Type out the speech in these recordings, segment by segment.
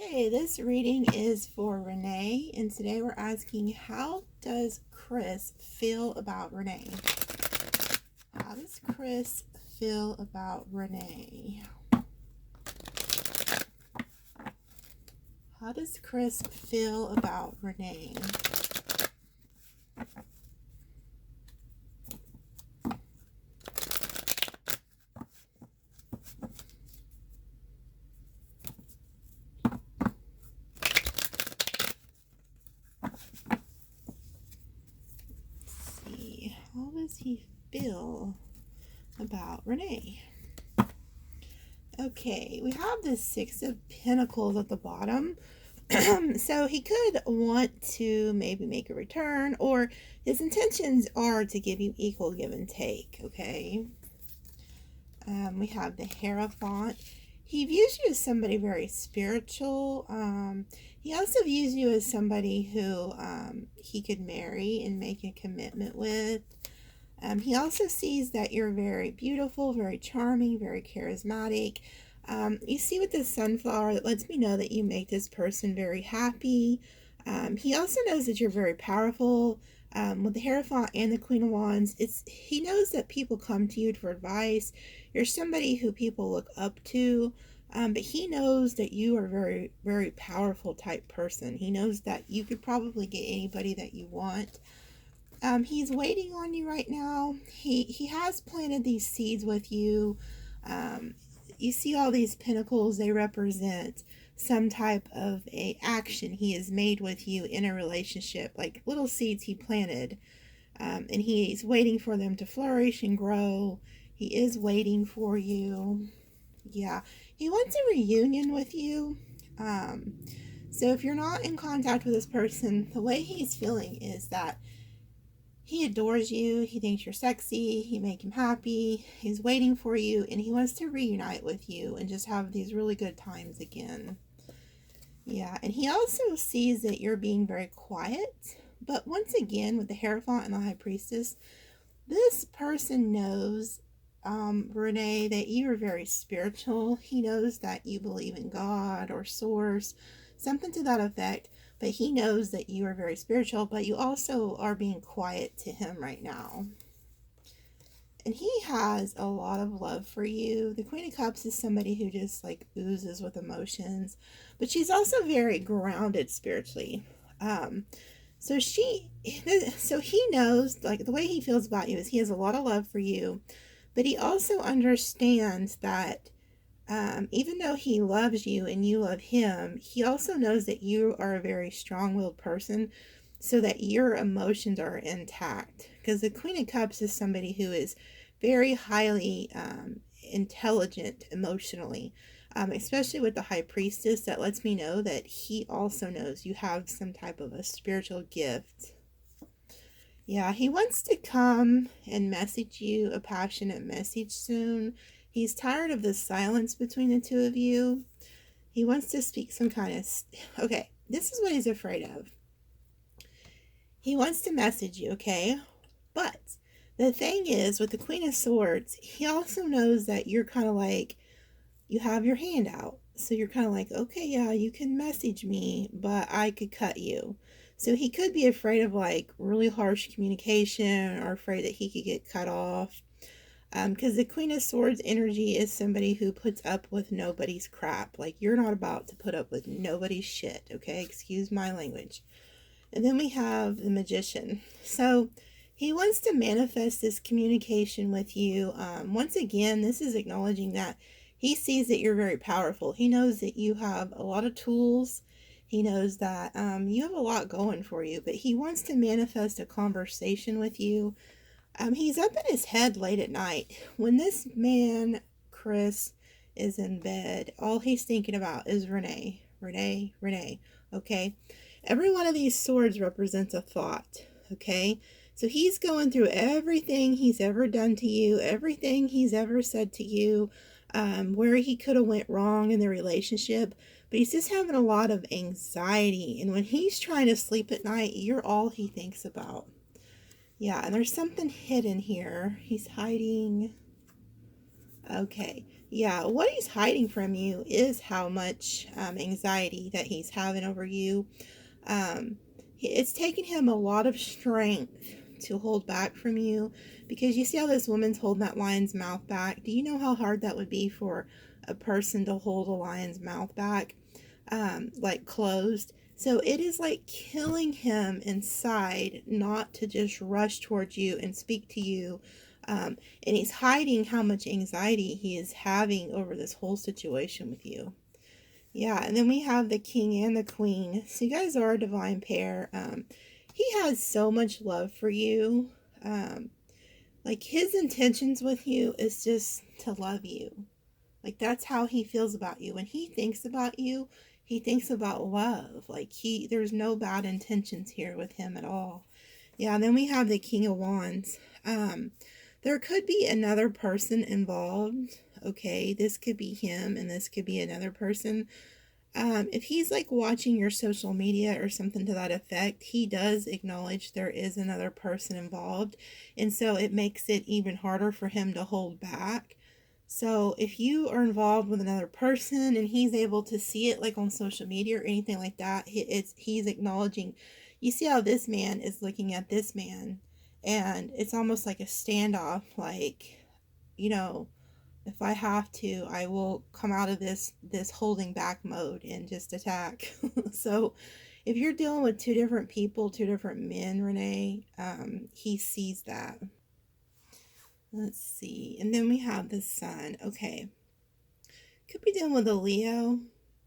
Okay, this reading is for Renee, and today we're asking, how does Chris feel about Renee? How does Chris feel about Renee? How does Chris feel about Renee? How does he feel about Renee? Okay, we have the Six of Pentacles at the bottom. So he could want to maybe make a return, or his intentions are to give you equal give and take, okay? We have the Hierophant. He views you as somebody very spiritual. He also views you as somebody who he could marry and make a commitment with. He also sees that you're very beautiful, very charming, very charismatic. You see with this sunflower, that lets me know that you make this person very happy. He also knows that you're very powerful. With the Hierophant and the Queen of Wands, he knows that people come to you for advice. You're somebody who people look up to, but he knows that you are a very, very powerful type person. He knows that you could probably get anybody that you want. He's waiting on you right now. He has planted these seeds with you. You see all these pentacles, they represent some type of a action he has made with you in a relationship, like little seeds he planted. And he's waiting for them to flourish and grow. He is waiting for you. Yeah, he wants a reunion with you. So if you're not in contact with this person, the way he's feeling is that he adores you, he thinks you're sexy, you make him happy, he's waiting for you, and he wants to reunite with you and just have these really good times again. Yeah, and he also sees that you're being very quiet, but once again, with the Hierophant and the High Priestess, this person knows, Renee, that you are very spiritual. He knows that you believe in God or Source, something to that effect. But he knows that you are very spiritual, but you also are being quiet to him right now. And he has a lot of love for you. The Queen of Cups is somebody who just like oozes with emotions, but she's also very grounded spiritually. So he knows, like, the way he feels about you is he has a lot of love for you, but he also understands that even though he loves you and you love him, he also knows that you are a very strong-willed person, so that your emotions are intact. Because the Queen of Cups is somebody who is very highly intelligent emotionally, especially with the High Priestess. That lets me know that he also knows you have some type of a spiritual gift. Yeah, he wants to come and message you a passionate message soon. He's tired of the silence between the two of you. He wants to speak some kind of... Okay, this is what he's afraid of. He wants to message you, okay? But the thing is, with the Queen of Swords, he also knows that you're kind of like, you have your hand out. So you're kind of like, okay, yeah, you can message me, but I could cut you. So he could be afraid of like really harsh communication, or afraid that he could get cut off. Because the Queen of Swords energy is somebody who puts up with nobody's crap. Like, you're not about to put up with nobody's shit, okay? Excuse my language. And then we have the Magician. So he wants to manifest this communication with you. Once again, this is acknowledging that he sees that you're very powerful. He knows that you have a lot of tools. He knows that you have a lot going for you, but he wants to manifest a conversation with you. He's up in his head late at night. When this man, Chris, is in bed, all he's thinking about is Renee, Renee, Renee, okay? Every one of these swords represents a thought, okay? So he's going through everything he's ever done to you, everything he's ever said to you, where he could have went wrong in the relationship, but he's just having a lot of anxiety. And when he's trying to sleep at night, you're all he thinks about. Yeah, and there's something hidden here. He's hiding. Okay. Yeah, what he's hiding from you is how much anxiety that he's having over you. It's taken him a lot of strength to hold back from you, because you see how this woman's holding that lion's mouth back. Do you know how hard that would be for a person to hold a lion's mouth back, like closed? So it is like killing him inside not to just rush towards you and speak to you. And he's hiding how much anxiety he is having over this whole situation with you. Yeah, and then we have the king and the queen. So you guys are a divine pair. He has so much love for you. Like his intentions with you is just to love you. Like that's how he feels about you. When he thinks about you, he thinks about love. Like there's no bad intentions here with him at all. Yeah, and then we have the King of Wands. There could be another person involved. Okay, this could be him and this could be another person. If he's like watching your social media or something to that effect, he does acknowledge there is another person involved. And so it makes it even harder for him to hold back. So if you are involved with another person and he's able to see it like on social media or anything like that, he's acknowledging. You see how this man is looking at this man, and it's almost like a standoff, like, you know, if I have to, I will come out of this holding back mode and just attack. So if you're dealing with two different people, two different men, Renee, he sees that. Let's see. And then we have the sun. Okay. Could be dealing with a Leo,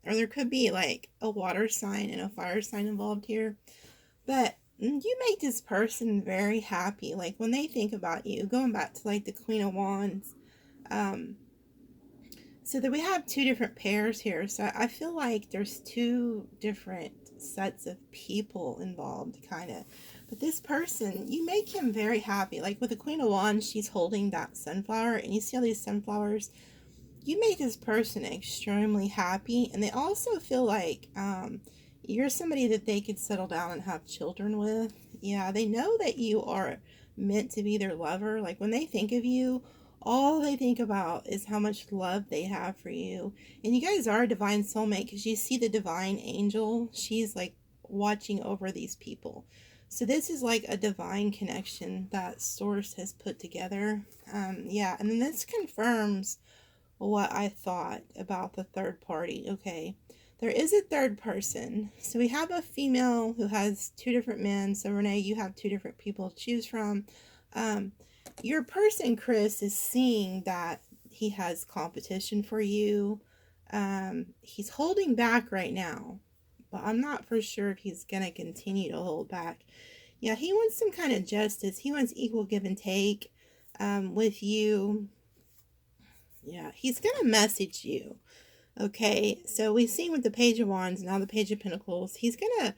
or there could be like a water sign and a fire sign involved here. But you make this person very happy. Like when they think about you, going back to like the Queen of Wands, so that we have two different pairs here. So I feel like there's two different sets of people involved, kind of. But this person, you make him very happy. Like with the Queen of Wands, she's holding that sunflower, and you see all these sunflowers. You make this person extremely happy, and they also feel like you're somebody that they could settle down and have children with. Yeah, they know that you are meant to be their lover. Like when they think of you, all they think about is how much love they have for you. And you guys are a divine soulmate, because you see the divine angel. She's like watching over these people. So this is like a divine connection that Source has put together. Yeah, and then this confirms what I thought about the third party. Okay, there is a third person. So we have a female who has two different men. So Renee, you have two different people to choose from. Your person, Chris, is seeing that he has competition for you. He's holding back right now, but I'm not for sure if he's going to continue to hold back. Yeah, he wants some kind of justice. He wants equal give and take with you. Yeah, he's going to message you. Okay, so we've seen with the Page of Wands, now the Page of Pentacles, he's gonna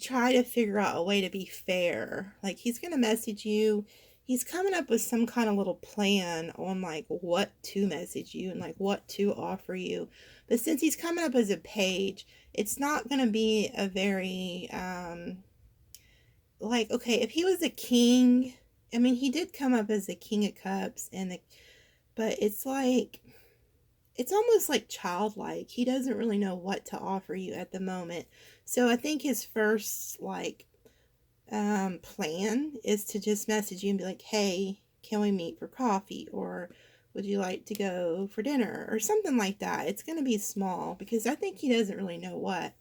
try to figure out a way to be fair. Like he's gonna message you. He's coming up with some kind of little plan on like what to message you and like what to offer you. But since he's coming up as a page, it's not gonna be a very like, okay, if he was a king, I mean, he did come up as the King of Cups but it's like, it's almost like childlike. He doesn't really know what to offer you at the moment. So I think his first like plan is to just message you and be like, hey, can we meet for coffee? Or would you like to go for dinner? Or something like that. It's going to be small, because I think he doesn't really know what.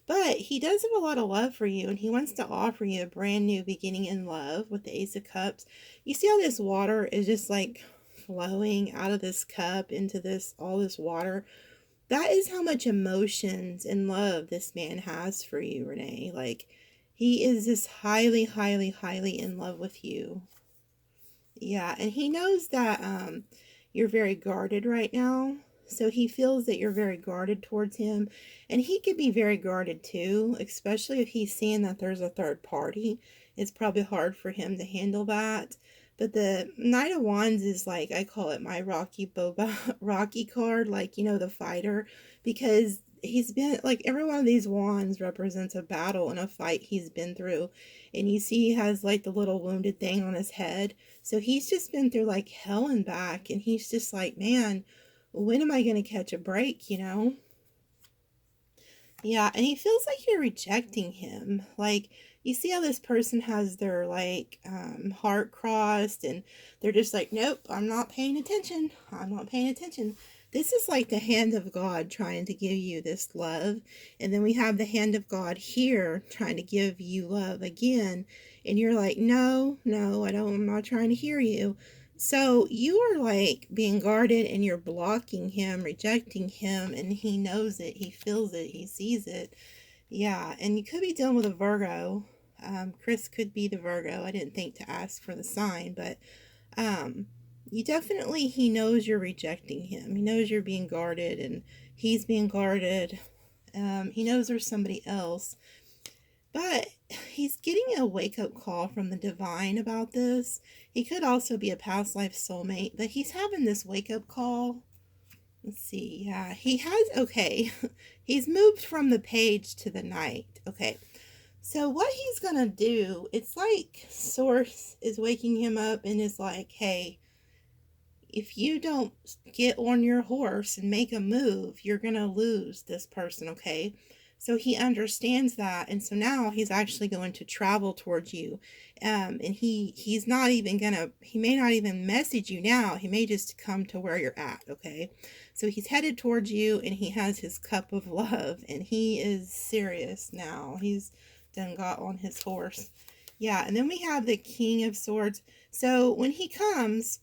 But he does have a lot of love for you, and he wants to offer you a brand new beginning in love with the Ace of Cups. You see how this water is just like flowing out of this cup into all this water? That is how much emotions and love this man has for you, Renee. Like, he is just highly, highly, highly in love with you. Yeah, and he knows that you're very guarded right now. So he feels that you're very guarded towards him. And he could be very guarded too, especially if he's seeing that there's a third party. It's probably hard for him to handle that. But the Knight of Wands is like, I call it my Rocky card, like, you know, the fighter. Because he's been, like, every one of these wands represents a battle and a fight he's been through. And you see he has, like, the little wounded thing on his head. So he's just been through, like, hell and back. And he's just like, man, when am I going to catch a break, you know? Yeah, and he feels like you're rejecting him. Like, you see how this person has their, like, heart crossed, and they're just like, nope, I'm not paying attention. I'm not paying attention. This is like the hand of God trying to give you this love. And then we have the hand of God here trying to give you love again. And you're like, no, no, I'm not trying to hear you. So you are like being guarded and you're blocking him, rejecting him, and he knows it, he feels it, he sees it. Yeah, and you could be dealing with a Virgo. Chris could be the Virgo. I didn't think to ask for the sign, but you definitely, he knows you're rejecting him. He knows you're being guarded and he's being guarded. He knows there's somebody else. But he's getting a wake-up call from the divine about this. He could also be a past life soulmate, but he's having this wake-up call. Let's see. Yeah, he has, okay. He's moved from the page to the night. Okay. So what he's going to do, it's like Source is waking him up and is like, hey, if you don't get on your horse and make a move, you're going to lose this person, okay? So he understands that, and so now he's actually going to travel towards you, and he's not even gonna, he may not even message you now, he may just come to where you're at, okay? So he's headed towards you, and he has his cup of love, and he is serious now. He's done got on his horse. Yeah, and then we have the King of Swords. So when he comes,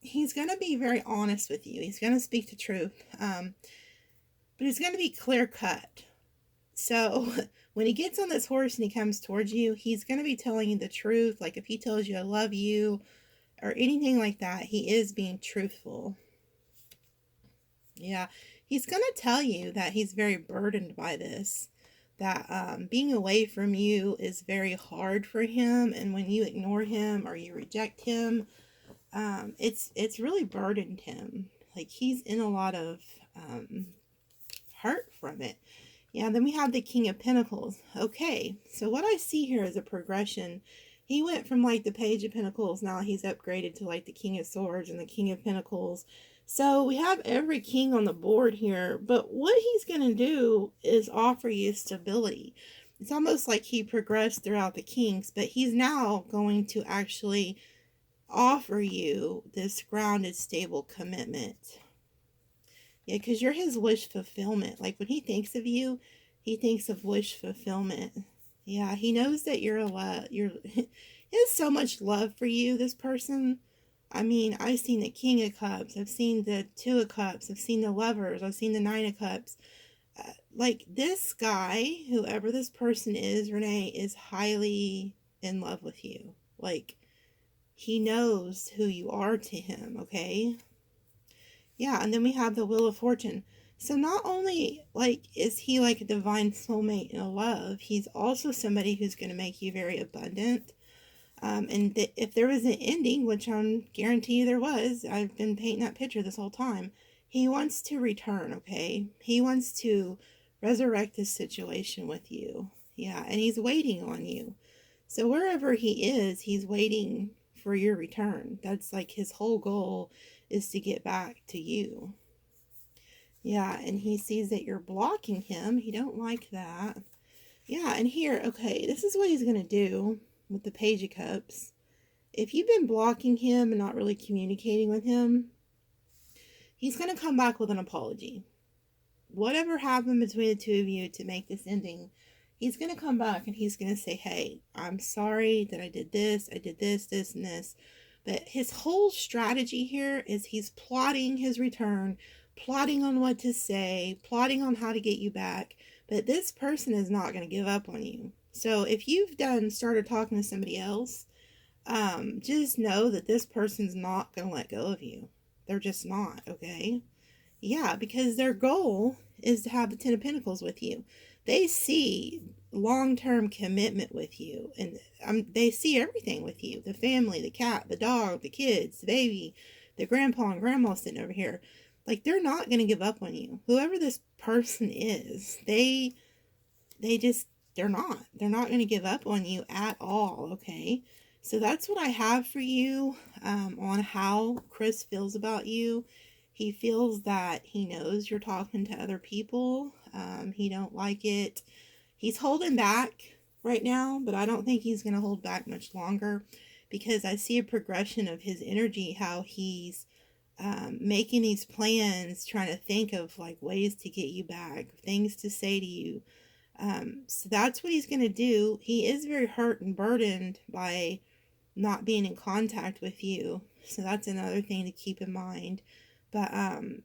he's going to be very honest with you. He's going to speak the truth. But it's going to be clear cut. So when he gets on this horse and he comes towards you, he's going to be telling you the truth. Like if he tells you I love you or anything like that, he is being truthful. Yeah, he's going to tell you that he's very burdened by this. That being away from you is very hard for him. And when you ignore him or you reject him, it's really burdened him. Like he's in a lot of hurt from it. Yeah, then we have the King of Pentacles. Okay, so what I see here is a progression. He went from like the Page of Pentacles, now he's upgraded to like the King of Swords and the King of Pentacles. So we have every king on the board here, but what he's going to do is offer you stability. It's almost like he progressed throughout the kings, but he's now going to actually offer you this grounded, stable commitment. Yeah, because you're his wish fulfillment. Like when he thinks of you, he thinks of wish fulfillment. Yeah, he knows that you're a lot. He has so much love for you, this person. I mean, I've seen the King of Cups. I've seen the Two of Cups. I've seen the Lovers. I've seen the Nine of Cups. Like this guy, whoever this person is, Renee, is highly in love with you. Like he knows who you are to him, okay? Yeah, and then we have the Wheel of Fortune. So not only like is he like a divine soulmate in a love, he's also somebody who's going to make you very abundant. And if there was an ending, which I'm guarantee you there was, I've been painting that picture this whole time. He wants to return, okay? He wants to resurrect this situation with you. Yeah, and he's waiting on you. So wherever he is, he's waiting for your return. That's like his whole goal is to get back to you. Yeah, and he sees that you're blocking him. He don't like that. Yeah, and here, okay, this is what he's going to do with the Page of Cups. If you've been blocking him and not really communicating with him, he's going to come back with an apology. Whatever happened between the two of you to make this ending, he's going to come back and he's going to say, hey, I'm sorry that I did this, this, and this. But his whole strategy here is he's plotting his return, plotting on what to say, plotting on how to get you back. But this person is not going to give up on you. So if you've started talking to somebody else, just know that this person's not going to let go of you. They're just not, okay? Yeah, because their goal is to have the Ten of Pentacles with you. They see long-term commitment with you, and they see everything with you. The family, the cat, the dog, the kids, the baby, the grandpa and grandma sitting over here. Like, they're not going to give up on you. Whoever this person is, they're not going to give up on you at all, okay? So that's what I have for you on how Chris feels about you. He feels that he knows you're talking to other people. He don't like it. He's holding back right now, but I don't think he's going to hold back much longer, because I see a progression of his energy, how he's making these plans, trying to think of like ways to get you back, things to say to you. So that's what he's going to do. He is very hurt and burdened by not being in contact with you. So that's another thing to keep in mind. But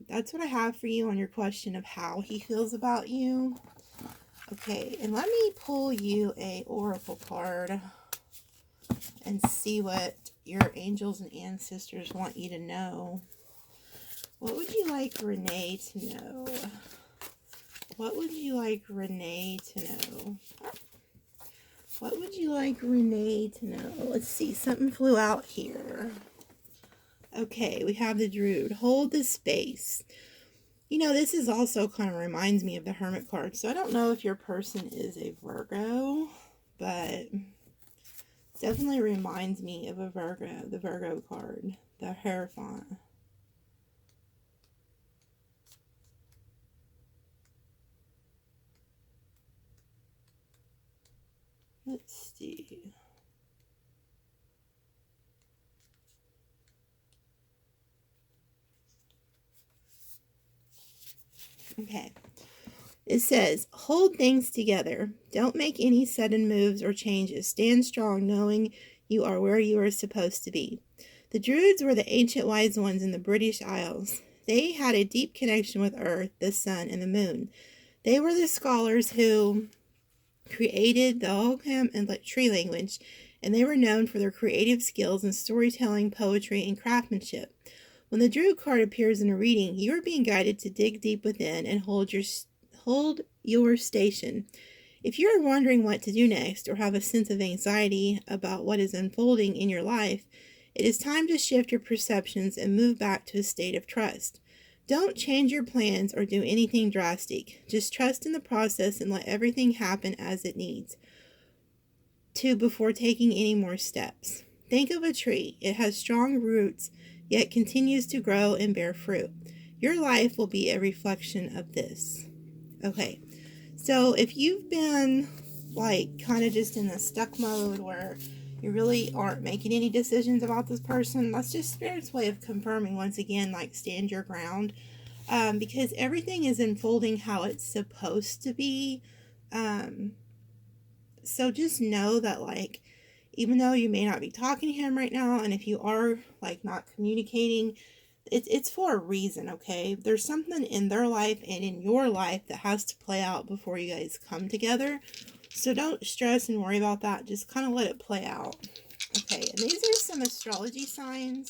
that's what I have for you on your question of how he feels about you. Okay, and let me pull you a oracle card and see what your angels and ancestors want you to know. What would you like Renee to know? What would you like Renee to know? What would you like Renee to know? Let's see, something flew out here. Okay, we have the Druid. Hold the space. You know, this is also kind of reminds me of the Hermit card. So I don't know if your person is a Virgo, but definitely reminds me of a Virgo, the Virgo card, the Hierophant. Let's see. Okay. It says, hold things together. Don't make any sudden moves or changes. Stand strong, knowing you are where you are supposed to be. The Druids were the ancient wise ones in the British Isles. They had a deep connection with Earth, the Sun, and the Moon. They were the scholars who created the Ogham and tree language, and they were known for their creative skills in storytelling, poetry, and craftsmanship. When the Druid card appears in a reading, you are being guided to dig deep within and hold your station. If you are wondering what to do next or have a sense of anxiety about what is unfolding in your life, it is time to shift your perceptions and move back to a state of trust. Don't change your plans or do anything drastic. Just trust in the process and let everything happen as it needs to before taking any more steps. Think of a tree. It has strong roots, yet continues to grow and bear fruit. Your life will be a reflection of this. Okay, so if you've been like kind of just in a stuck mode where you really aren't making any decisions about this person, that's just Spirit's way of confirming once again, like, stand your ground, because everything is unfolding how it's supposed to be. So just know that, like, even though you may not be talking to him right now, and if you are like not communicating, it's for a reason, okay? There's something in their life and in your life that has to play out before you guys come together. So don't stress and worry about that. Just kind of let it play out. Okay, and these are some astrology signs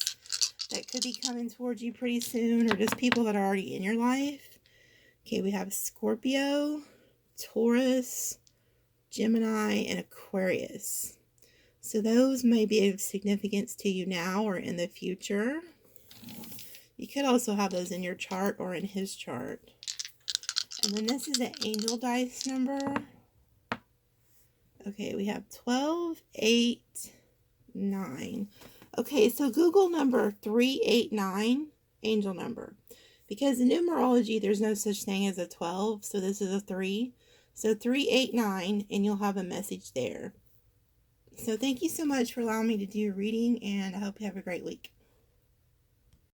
that could be coming towards you pretty soon, or just people that are already in your life. Okay, we have Scorpio, Taurus, Gemini, and Aquarius. So those may be of significance to you now or in the future. You could also have those in your chart or in his chart. And then this is an angel dice number. Okay, we have 12, 8, 9. Okay, so Google number 389, angel number. Because in numerology, there's no such thing as a 12, so this is a 3. So 389, and you'll have a message there. So thank you so much for allowing me to do your reading, and I hope you have a great week.